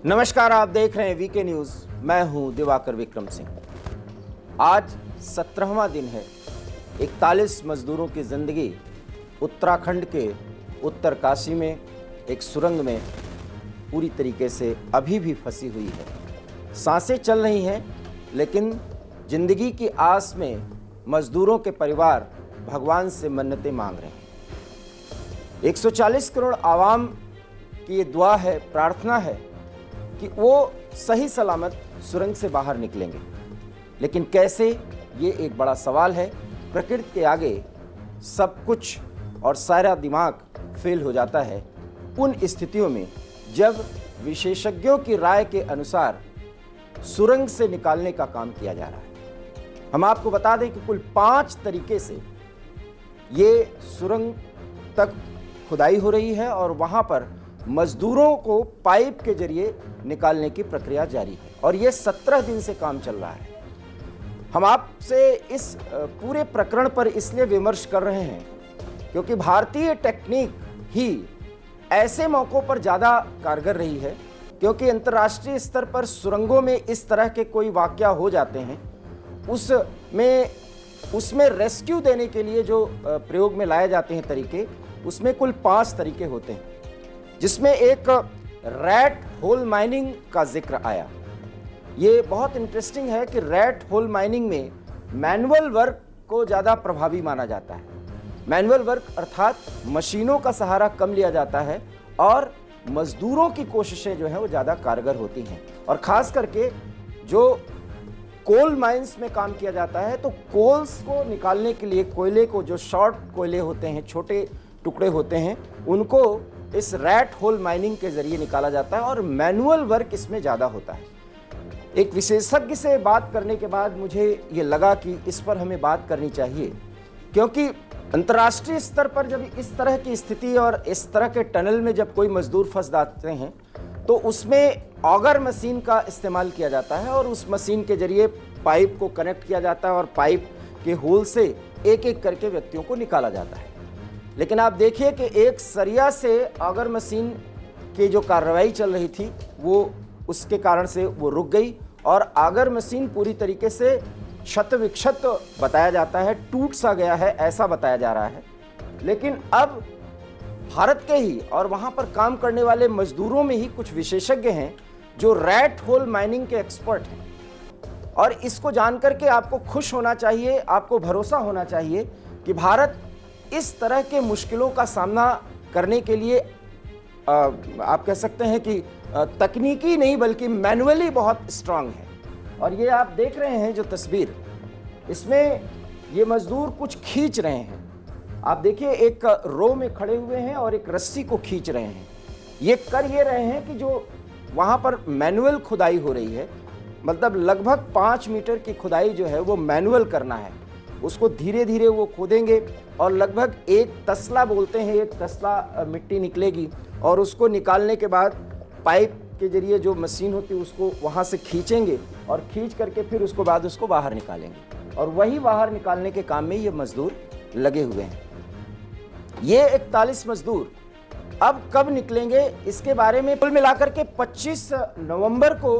नमस्कार, आप देख रहे हैं वीके न्यूज। मैं हूं दिवाकर विक्रम सिंह। आज 17वां दिन है 41 मजदूरों की जिंदगी उत्तराखंड के उत्तरकाशी में एक सुरंग में पूरी तरीके से अभी भी फंसी हुई है। सांसें चल रही हैं, लेकिन जिंदगी की आस में मजदूरों के परिवार भगवान से मन्नतें मांग रहे हैं। 140 करोड़ आवाम की ये दुआ है, प्रार्थना है कि वो सही सलामत सुरंग से बाहर निकलेंगे। लेकिन कैसे, ये एक बड़ा सवाल है। प्रकृति के आगे सब कुछ और सारा दिमाग फेल हो जाता है उन स्थितियों में जब विशेषज्ञों की राय के अनुसार सुरंग से निकालने का काम किया जा रहा है। हम आपको बता दें कि कुल 5 तरीके से ये सुरंग तक खुदाई हो रही है और वहां पर मजदूरों को पाइप के जरिए निकालने की प्रक्रिया जारी है और ये 17 दिन से काम चल रहा है। हम आपसे इस पूरे प्रकरण पर इसलिए विमर्श कर रहे हैं क्योंकि भारतीय टेक्निक ही ऐसे मौक़ों पर ज़्यादा कारगर रही है, क्योंकि अंतर्राष्ट्रीय स्तर पर सुरंगों में इस तरह के कोई वाक़या हो जाते हैं, उसमें रेस्क्यू देने के लिए जो प्रयोग में लाए जाते हैं तरीके, उसमें कुल 5 तरीके होते हैं, जिसमें एक रैट होल माइनिंग का जिक्र आया। ये बहुत इंटरेस्टिंग है कि रैट होल माइनिंग में मैनुअल वर्क को ज़्यादा प्रभावी माना जाता है। मैनुअल वर्क अर्थात मशीनों का सहारा कम लिया जाता है और मजदूरों की कोशिशें जो हैं वो ज़्यादा कारगर होती हैं। और ख़ास करके जो कोल माइंस में काम किया जाता है, तो कोल्स को निकालने के लिए, कोयले को, जो शॉर्ट कोयले होते हैं, छोटे टुकड़े होते हैं, उनको इस रैट होल माइनिंग के जरिए निकाला जाता है और मैनुअल वर्क इसमें ज़्यादा होता है। एक विशेषज्ञ से बात करने के बाद मुझे ये लगा कि इस पर हमें बात करनी चाहिए, क्योंकि अंतर्राष्ट्रीय स्तर पर जब इस तरह की स्थिति और इस तरह के टनल में जब कोई मजदूर फंस जाते हैं तो उसमें ऑगर मशीन का इस्तेमाल किया जाता है और उस मशीन के जरिए पाइप को कनेक्ट किया जाता है और पाइप के होल से एक एक करके व्यक्तियों को निकाला जाता है। लेकिन आप देखिए कि एक सरिया से ऑगर मशीन की जो कार्रवाई चल रही थी वो उसके कारण से वो रुक गई और ऑगर मशीन पूरी तरीके से क्षत विक्षत बताया जाता है, टूट सा गया है, ऐसा बताया जा रहा है। लेकिन अब भारत के ही और वहाँ पर काम करने वाले मजदूरों में ही कुछ विशेषज्ञ हैं जो रैट होल माइनिंग के एक्सपर्ट हैं, और इसको जानकर के आपको खुश होना चाहिए, आपको भरोसा होना चाहिए कि भारत इस तरह के मुश्किलों का सामना करने के लिए आप कह सकते हैं कि तकनीकी नहीं बल्कि मैनुअली बहुत स्ट्रांग है। और ये आप देख रहे हैं जो तस्वीर, इसमें ये मजदूर कुछ खींच रहे हैं। आप देखिए, एक रो में खड़े हुए हैं और एक रस्सी को खींच रहे हैं। ये कर ये रहे हैं कि जो वहाँ पर मैनुअल खुदाई हो रही है, मतलब लगभग 5 मीटर की खुदाई जो है वो मैनुअल करना है। उसको धीरे धीरे वो खोदेंगे और लगभग एक तसला बोलते हैं, एक तसला मिट्टी निकलेगी और उसको निकालने के बाद पाइप के जरिए जो मशीन होती है उसको वहाँ से खींचेंगे और खींच करके फिर उसको बाद उसको बाहर निकालेंगे। और वही बाहर निकालने के काम में ये मजदूर लगे हुए हैं। ये 41 मजदूर अब कब निकलेंगे इसके बारे में कुल मिलाकर के 25 नवंबर को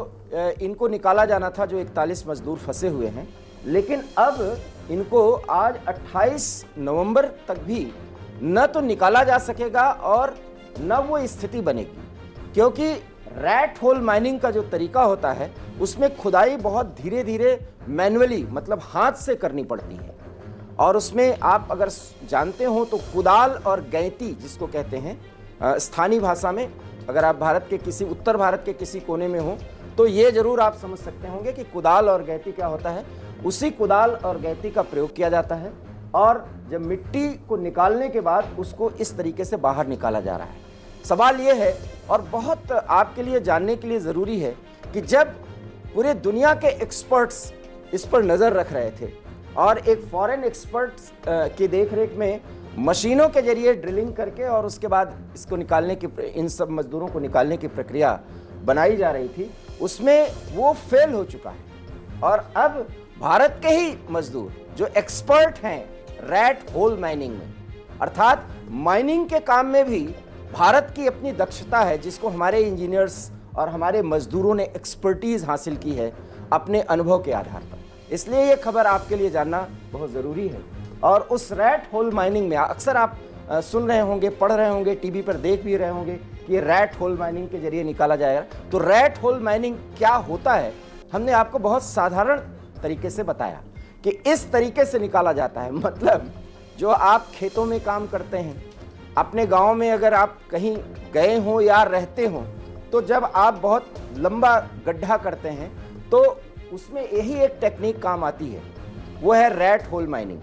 इनको निकाला जाना था, जो 41 मजदूर फंसे हुए हैं। लेकिन अब इनको आज 28 नवंबर तक भी न तो निकाला जा सकेगा और न वो स्थिति बनेगी, क्योंकि रैट होल माइनिंग का जो तरीका होता है उसमें खुदाई बहुत धीरे धीरे मैनुअली, मतलब हाथ से करनी पड़ती है। और उसमें आप अगर जानते हो तो कुदाल और गैंती जिसको कहते हैं स्थानीय भाषा में, अगर आप भारत के किसी उत्तर भारत के किसी कोने में हो तो ये जरूर आप समझ सकते होंगे कि कुदाल और गैंती क्या होता है। उसी कुदाल और गैंती का प्रयोग किया जाता है और जब मिट्टी को निकालने के बाद उसको इस तरीके से बाहर निकाला जा रहा है। सवाल ये है, और बहुत आपके लिए जानने के लिए ज़रूरी है, कि जब पूरे दुनिया के एक्सपर्ट्स इस पर नज़र रख रहे थे और एक फॉरेन एक्सपर्ट्स की देखरेख में मशीनों के जरिए ड्रिलिंग करके और उसके बाद इसको निकालने की, इन सब मजदूरों को निकालने की प्रक्रिया बनाई जा रही थी, उसमें वो फेल हो चुका है। और अब भारत के ही मजदूर जो एक्सपर्ट हैं रैट होल माइनिंग में, अर्थात माइनिंग के काम में भी भारत की अपनी दक्षता है, जिसको हमारे इंजीनियर्स और हमारे मजदूरों ने एक्सपर्टीज़ हासिल की है अपने अनुभव के आधार पर। इसलिए ये खबर आपके लिए जानना बहुत ज़रूरी है। और उस रैट होल माइनिंग में अक्सर आप सुन रहे होंगे, पढ़ रहे होंगे, टीवी पर देख भी रहे होंगे कि ये रैट होल माइनिंग के जरिए निकाला जाएगा। तो रैट होल माइनिंग क्या होता है, हमने आपको बहुत साधारण तरीके से बताया कि इस तरीके से निकाला जाता है। मतलब जो आप खेतों में काम करते हैं, अपने गांव में अगर आप कहीं गए हो या रहते हो, तो जब आप बहुत लंबा गड्ढा करते हैं तो उसमें यही एक टेक्निक काम आती है, वो है रैट होल माइनिंग।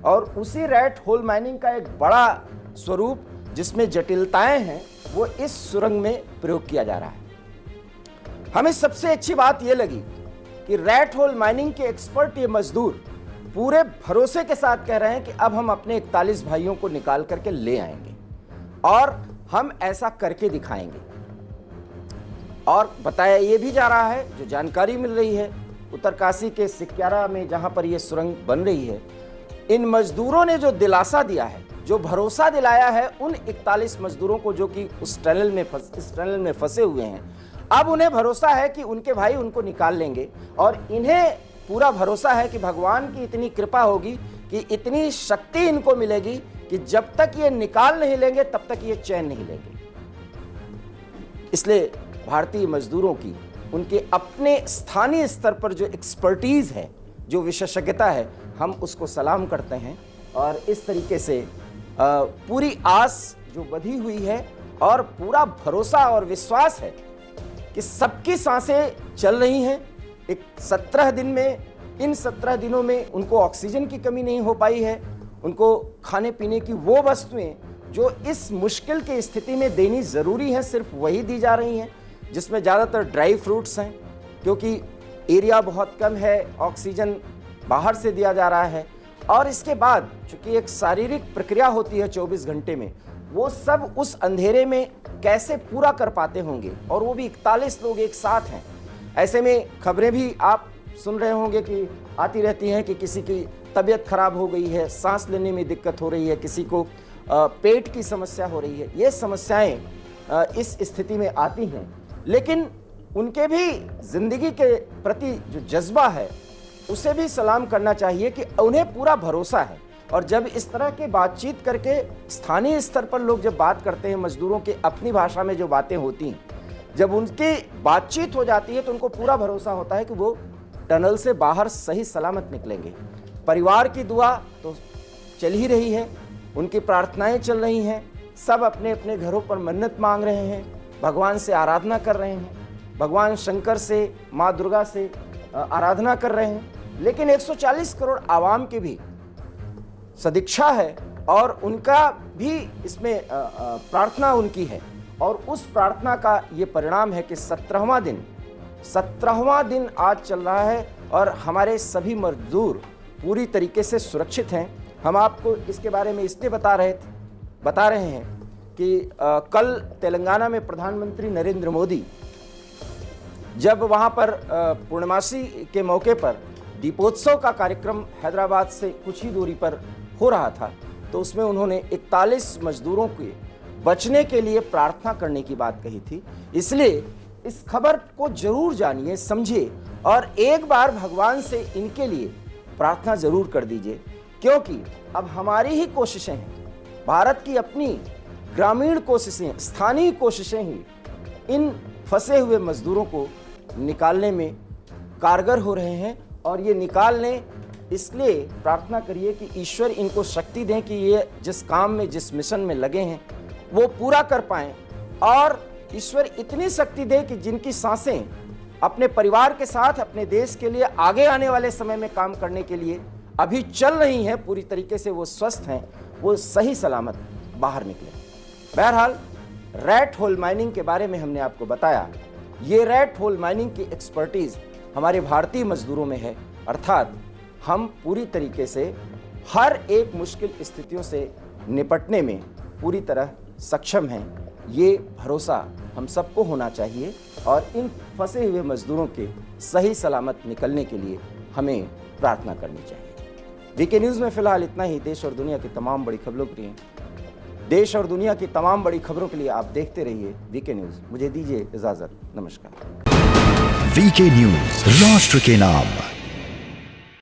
और उसी रैट होल माइनिंग का एक बड़ा स्वरूप जिसमें जटिलताएं हैं, वो इस सुरंग में प्रयोग किया जा रहा है। हमें सबसे अच्छी बात यह लगी कि रैट होल माइनिंग के एक्सपर्ट ये मजदूर पूरे भरोसे के साथ कह रहे हैं कि अब हम अपने 41 भाइयों को निकाल करके ले आएंगे और हम ऐसा करके दिखाएंगे। और बताया ये भी जा रहा है, जो जानकारी मिल रही है उत्तरकाशी के सिक्यारा में जहां पर यह सुरंग बन रही है, इन मजदूरों ने जो दिलासा दिया है, जो भरोसा दिलाया है उन 41 मजदूरों को जो कि इस टनल में फंसे हुए हैं, अब उन्हें भरोसा है कि उनके भाई उनको निकाल लेंगे। और इन्हें पूरा भरोसा है कि भगवान की इतनी कृपा होगी कि इतनी शक्ति इनको मिलेगी कि जब तक ये निकाल नहीं लेंगे तब तक ये चैन नहीं लेंगे। इसलिए भारतीय मजदूरों की उनके अपने स्थानीय स्तर पर जो एक्सपर्टीज है, जो विशेषज्ञता है, हम उसको सलाम करते हैं। और इस तरीके से पूरी आस जो बधी हुई है और पूरा भरोसा और विश्वास है कि सबकी सांसें चल रही हैं। एक 17 दिन में, इन 17 दिनों में उनको ऑक्सीजन की कमी नहीं हो पाई है, उनको खाने पीने की वो वस्तुएं जो इस मुश्किल की स्थिति में देनी ज़रूरी है, सिर्फ वही दी जा रही हैं, जिसमें ज़्यादातर ड्राई फ्रूट्स हैं, क्योंकि एरिया बहुत कम है, ऑक्सीजन बाहर से दिया जा रहा है। और इसके बाद चूंकि एक शारीरिक प्रक्रिया होती है 24 घंटे में, वो सब उस अंधेरे में कैसे पूरा कर पाते होंगे, और वो भी 41 लोग एक साथ हैं। ऐसे में खबरें भी आप सुन रहे होंगे कि आती रहती हैं कि किसी की तबीयत खराब हो गई है, सांस लेने में दिक्कत हो रही है, किसी को पेट की समस्या हो रही है। ये समस्याएं इस स्थिति में आती हैं, लेकिन उनके भी जिंदगी के प्रति जो जज्बा है उसे भी सलाम करना चाहिए कि उन्हें पूरा भरोसा है। और जब इस तरह के बातचीत करके स्थानीय स्तर पर लोग जब बात करते हैं, मजदूरों के अपनी भाषा में जो बातें होती हैं, जब उनकी बातचीत हो जाती है तो उनको पूरा भरोसा होता है कि वो टनल से बाहर सही सलामत निकलेंगे। परिवार की दुआ तो चल ही रही है, उनकी प्रार्थनाएं चल रही हैं, सब अपने अपने घरों पर मन्नत मांग रहे हैं, भगवान से आराधना कर रहे हैं, भगवान शंकर से, माँ दुर्गा से आराधना कर रहे हैं। लेकिन 140 करोड़ आवाम की भी सदिच्छा है और उनका भी इसमें प्रार्थना उनकी है। और उस प्रार्थना का ये परिणाम है कि 17वां दिन आज चल रहा है और हमारे सभी मजदूर पूरी तरीके से सुरक्षित हैं। हम आपको इसके बारे में इसलिए बता रहे हैं कि कल तेलंगाना में प्रधानमंत्री नरेंद्र मोदी जब वहाँ पर पूर्णमासी के मौके पर दीपोत्सव का कार्यक्रम हैदराबाद से कुछ ही दूरी पर हो रहा था, तो उसमें उन्होंने 41 मजदूरों के बचने के लिए प्रार्थना करने की बात कही थी। इसलिए इस खबर को जरूर जानिए, समझिए और एक बार भगवान से इनके लिए प्रार्थना जरूर कर दीजिए, क्योंकि अब हमारी ही कोशिशें हैं, भारत की अपनी ग्रामीण कोशिशें, स्थानीय कोशिशें ही इन फंसे हुए मजदूरों को निकालने में कारगर हो रहे हैं। और ये निकालने इसलिए प्रार्थना करिए कि ईश्वर इनको शक्ति दें कि ये जिस काम में, जिस मिशन में लगे हैं वो पूरा कर पाएं, और ईश्वर इतनी शक्ति दे कि जिनकी सांसें अपने परिवार के साथ अपने देश के लिए आगे आने वाले समय में काम करने के लिए अभी चल रही हैं, पूरी तरीके से वो स्वस्थ हैं, वो सही सलामत बाहर निकले। बहरहाल रैट होल माइनिंग के बारे में हमने आपको बताया। ये रैट होल माइनिंग की एक्सपर्टीज हमारे भारतीय मजदूरों में है, अर्थात हम पूरी तरीके से हर एक मुश्किल स्थितियों से निपटने में पूरी तरह सक्षम हैं। ये भरोसा हम सबको होना चाहिए और इन फंसे हुए मजदूरों के सही सलामत निकलने के लिए हमें प्रार्थना करनी चाहिए। वीके न्यूज़ में फिलहाल इतना ही। देश और दुनिया की तमाम बड़ी खबरों के लिए देश और दुनिया की तमाम बड़ी खबरों के लिए आप देखते रहिए वीके न्यूज़। मुझे दीजिए इजाज़त, नमस्कार। वीके न्यूज़, राष्ट्र के नाम।